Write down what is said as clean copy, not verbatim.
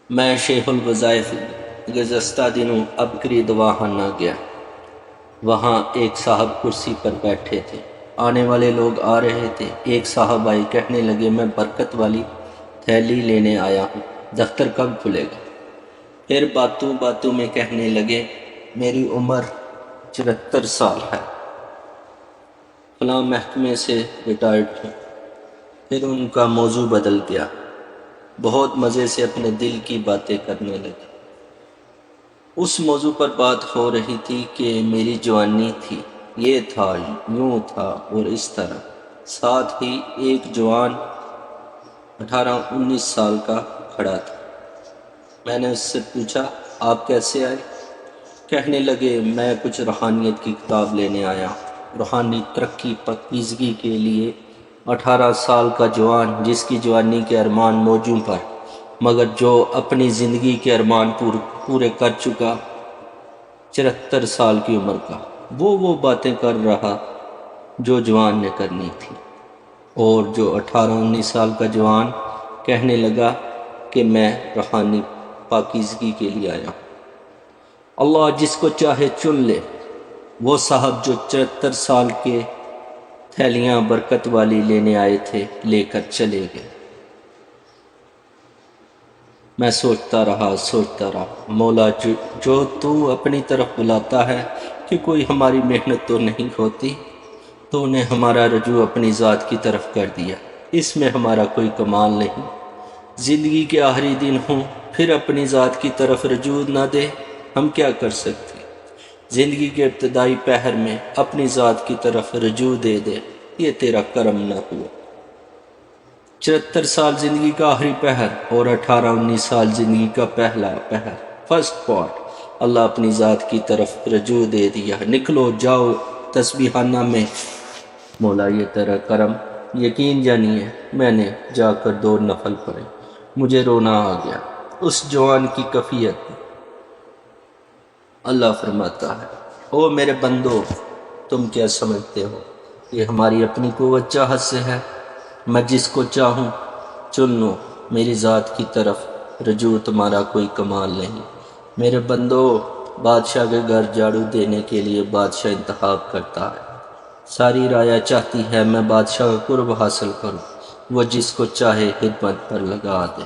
میں شیخ الوظائف گزشتہ دنوں ابکری دواخانہ گیا۔ وہاں ایک صاحب کرسی پر بیٹھے تھے، آنے والے لوگ آ رہے تھے۔ ایک صاحب آئے، کہنے لگے میں برکت والی تھیلی لینے آیا ہوں، دفتر کب کھلے گا؟ پھر باتوں باتوں میں کہنے لگے میری عمر 74 سال ہے، فلاں محکمے سے ریٹائرڈ ہوں۔ پھر ان کا موضوع بدل گیا، بہت مزے سے اپنے دل کی باتیں کرنے لگے۔ اس موضوع پر بات ہو رہی تھی کہ میری جوانی تھی، یہ تھا، یوں تھا اور اس طرح۔ ساتھ ہی ایک جوان 18-19 سال کا کھڑا تھا۔ میں نے اس سے پوچھا آپ کیسے آئے؟ کہنے لگے میں کچھ روحانیت کی کتاب لینے آیا ہوں، روحانی ترقی پاکیزگی کے لیے۔ 18 سال کا جوان جس کی جوانی کے ارمان موجوں پر، مگر جو اپنی زندگی کے ارمان پورے کر چکا، 74 سال کی عمر کا، وہ باتیں کر رہا جو جوان نے کرنی تھی۔ اور جو 18-19 سال کا جوان کہنے لگا کہ میں روحانی پاکیزگی کے لیے آیا ہوں۔ اللہ جس کو چاہے چن لے۔ وہ صاحب جو 74 سال کے تھیلیاں برکت والی لینے آئے تھے، لے کر چلے گئے۔ میں سوچتا رہا مولا جو تو اپنی طرف بلاتا ہے کہ کوئی ہماری محنت تو نہیں ہوتی، تو نے ہمارا رجوع اپنی ذات کی طرف کر دیا، اس میں ہمارا کوئی کمال نہیں۔ زندگی کے آخری دن ہوں پھر اپنی ذات کی طرف رجوع نہ دے، ہم کیا کر سکتے؟ زندگی کے ابتدائی پہر میں اپنی ذات کی طرف رجوع دے دے، یہ تیرا کرم نہ ہوا۔ 74 سال زندگی کا آخری پہر اور 18-19 سال زندگی کا پہلا پہر، فرسٹ پارٹ، اللہ اپنی ذات کی طرف رجوع دے دیا۔ نکلو جاؤ تسبیحانہ میں، مولا یہ تیرا کرم، یقین جانیے میں نے جا کر 2 نفل پڑھے، مجھے رونا آ گیا۔ اس جوان کی کیفیت اللہ فرماتا ہے او میرے بندو، تم کیا سمجھتے ہو یہ ہماری اپنی قوت چاہت سے ہے؟ میں جس کو چاہوں چن لوں، میری ذات کی طرف رجوع تمہارا کوئی کمال نہیں۔ میرے بندو، بادشاہ کے گھر جھاڑو دینے کے لیے بادشاہ انتخاب کرتا ہے۔ ساری رایا چاہتی ہے میں بادشاہ کا قرب حاصل کروں، وہ جس کو چاہے خدمت پر لگا دے۔